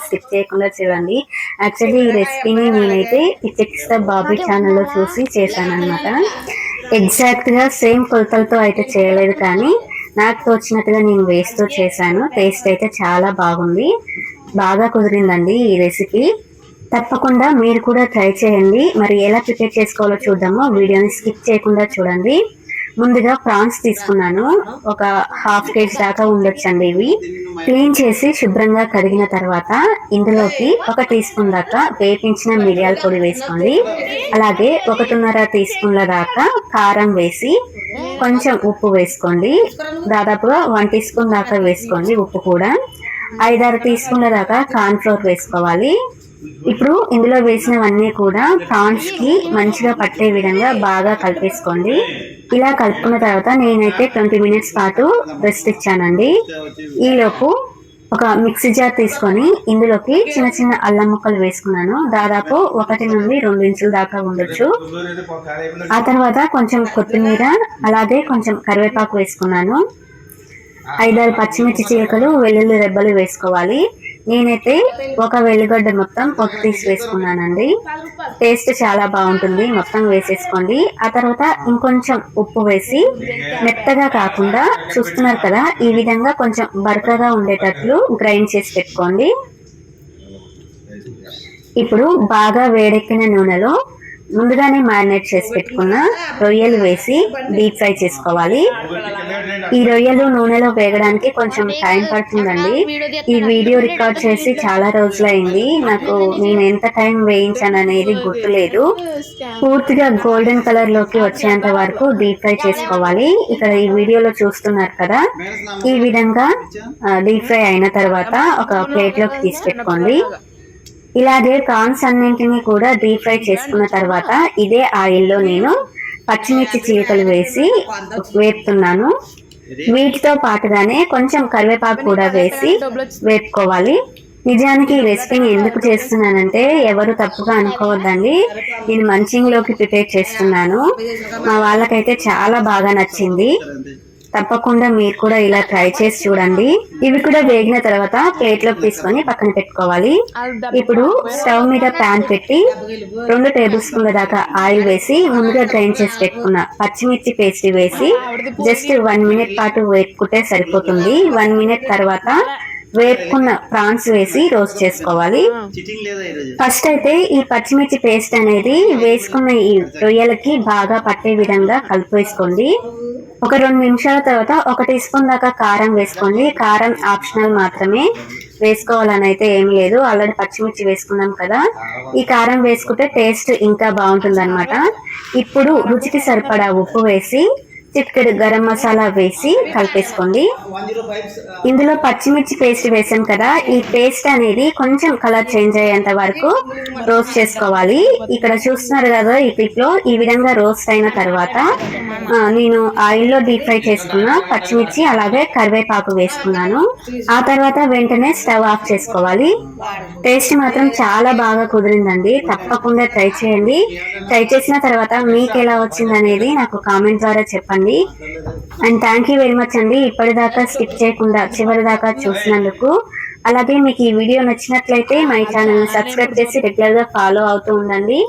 Skip చేయకుండా చూడండి. Actually ఈ రెసిపీని నేనైతే పిచ్చెక్కిస్తా బాబీ ఛానల్లో చూసి చేశాను అనమాట. ఎగ్జాక్ట్గా సేమ్ కొలతలతో అయితే చేయలేదు, కానీ నాకు తోచినట్టుగా నేను వేస్తూ చేశాను. టేస్ట్ అయితే చాలా బాగుంది, బాగా కుదిరిందండి ఈ రెసిపీ. తప్పకుండా మీరు కూడా ట్రై చేయండి. మరి ఎలా ప్రిపేర్ చేసుకోవాలో చూద్దాము. వీడియోని స్కిప్ చేయకుండా చూడండి. ముందుగా ప్రాన్స్ తీసుకున్నాను, ఒక హాఫ్ కేజీ దాకా ఉండొచ్చండి. ఇవి క్లీన్ చేసి శుభ్రంగా కడిగిన తర్వాత ఇందులోకి 1 టీ స్పూన్ దాకా వేపించిన మిరియాల పొడి వేసుకోండి. అలాగే 1.5 టీ స్పూన్ల దాకా కారం వేసి కొంచెం ఉప్పు వేసుకోండి. దాదాపుగా 1 టీ స్పూన్ దాకా వేసుకోండి ఉప్పు కూడా. 5-6 టీ స్పూన్ల దాకా కార్న్ ఫ్లోర్ వేసుకోవాలి. ఇప్పుడు ఇందులో వేసినవన్నీ కూడా ప్రాన్స్ కి మంచిగా పట్టే విధంగా బాగా కలిపేసుకోండి. ఇలా కలుపుకున్న తర్వాత నేనైతే 20 మినిట్స్ పాటు రెస్ట్ ఇచ్చానండి. ఈలోపు ఒక మిక్సీ జార్ తీసుకొని ఇందులోకి చిన్న చిన్న అల్లం ముక్కలు వేసుకున్నాను. దాదాపు 1 నుండి 2 ఇంచుల దాకా ఉండొచ్చు. ఆ తర్వాత కొంచెం కొత్తిమీర, అలాగే కొంచెం కరివేపాకు వేసుకున్నాను. 5-6 పచ్చిమిర్చి చీలికలు, వెల్లుల్లి రెబ్బలు వేసుకోవాలి. నేనైతే ఒక వెల్లిగడ్డ మొత్తం పొట్టు తీసి వేసుకున్నానండి. టేస్ట్ చాలా బాగుంటుంది, మొత్తం వేసేసుకోండి. ఆ తర్వాత ఇంకొంచెం ఉప్పు వేసి మెత్తగా కాకుండా చూస్తున్నారు కదా, ఈ విధంగా కొంచెం బరకగా ఉండేటట్లు గ్రైండ్ చేసి పెట్టుకోండి. ఇప్పుడు బాగా వేడెక్కిన నూనెలో ముందుగానే మ్యారినేట్ చేసి పెట్టుకున్న రొయ్యలు వేసి డీప్ ఫ్రై చేసుకోవాలి. ఈ రొయ్యలు నూనెలో వేగడానికి కొంచెం టైం పడుతుందండి. ఈ వీడియో రికార్డ్ చేసి చాలా రోజులైంది. నేను ఎంత టైం వేయించాను అనేది గుర్తులేదు. పూర్తిగా గోల్డెన్ కలర్ లోకి వచ్చేంత వరకు డీప్ ఫ్రై చేసుకోవాలి. ఇక్కడ ఈ వీడియోలో చూస్తున్నారు కదా, ఈ విధంగా డీప్ ఫ్రై అయిన తర్వాత ఒక ప్లేట్ లోకి తీసి పెట్టుకోండి. ఇలాగే ప్రాన్స్ అన్నింటినీ కూడా డీప్ ఫ్రై చేసుకున్న తర్వాత ఇదే ఆయిల్లో నేను పచ్చిమిర్చి చీలికలు వేసి వేపుతున్నాను. వీటితో పాటుగానే కొంచెం కరివేపాకు కూడా వేసి వేపుకోవాలి. నిజానికి ఈ రెసిపీని ఎందుకు చేస్తున్నానంటే ఎవరు తప్పుగా అనుకోవద్దండి, నేను మంచింగ్లోకి ప్రిపేర్ చేస్తున్నాను. మా వాళ్ళకైతే చాలా బాగా నచ్చింది. తప్పకుండా మీరు కూడా ఇలా ట్రై చేసి చూడండి. ఇవి కూడా వేగిన తర్వాత ప్లేట్ లోకి తీసుకొని పక్కన పెట్టుకోవాలి. ఇప్పుడు స్టవ్ మీద ప్యాన్ పెట్టి 2 టేబుల్ స్పూన్ల దాకా ఆయిల్ వేసి ముందుగా గ్రైండ్ చేసి పెట్టుకున్న పచ్చిమిర్చి పేస్ట్ వేసి జస్ట్ 1 మినిట్ పాటు వేపుకుంటే సరిపోతుంది. 1 మినిట్ తర్వాత వేపుకున్న ప్రాన్స్ వేసి రోస్ట్ చేసుకోవాలి. ఫస్ట్ అయితే ఈ పచ్చిమిర్చి పేస్ట్ అనేది వేసుకున్న ఈ రొయ్యలకి బాగా పట్టే విధంగా కలిపేసుకోండి. ఒక 2 నిమిషాల తర్వాత 1 టీ స్పూన్ దాకా కారం వేసుకోండి. కారం ఆప్షనల్ మాత్రమే, వేసుకోవాలని అయితే ఏం లేదు. ఆల్రెడీ పచ్చిమిర్చి వేసుకున్నాం కదా, ఈ కారం వేసుకుంటే టేస్ట్ ఇంకా బాగుంటుంది అనమాట. ఇప్పుడు రుచికి సరిపడా ఉప్పు వేసి చిటికెడు గరం మసాలా వేసి కలిపేసుకోండి. ఇందులో పచ్చిమిర్చి పేస్ట్ వేసాం కదా, ఈ పేస్ట్ అనేది కొంచెం కలర్ చేంజ్ అయ్యేంత వరకు రోస్ట్ చేసుకోవాలి. ఇక్కడ చూస్తున్నారు కదా ఈ క్లిప్ లో, ఈ విధంగా రోస్ట్ అయిన తర్వాత నేను ఆయిల్లో డీప్ ఫ్రై చేసుకున్న పచ్చిమిర్చి అలాగే కరివేపాకు వేసుకున్నాను. ఆ తర్వాత వెంటనే స్టవ్ ఆఫ్ చేసుకోవాలి. టేస్ట్ మాత్రం చాలా బాగా కుదిరిందండి. తప్పకుండా ట్రై చేయండి. ట్రై చేసిన తర్వాత మీకు ఎలా వచ్చింది అనేది నాకు కామెంట్ ద్వారా చెప్పండి. And thank you very much అండి, ఇప్పటిదాకా స్కిప్ చేయకుండా చివరి దాకా చూసినందుకు. అలాగే మీకు ఈ వీడియో నచ్చినట్లయితే మై ఛానల్ ని సబ్స్క్రైబ్ చేసి రెగ్యులర్ గా ఫాలో అవుతూ ఉండండి.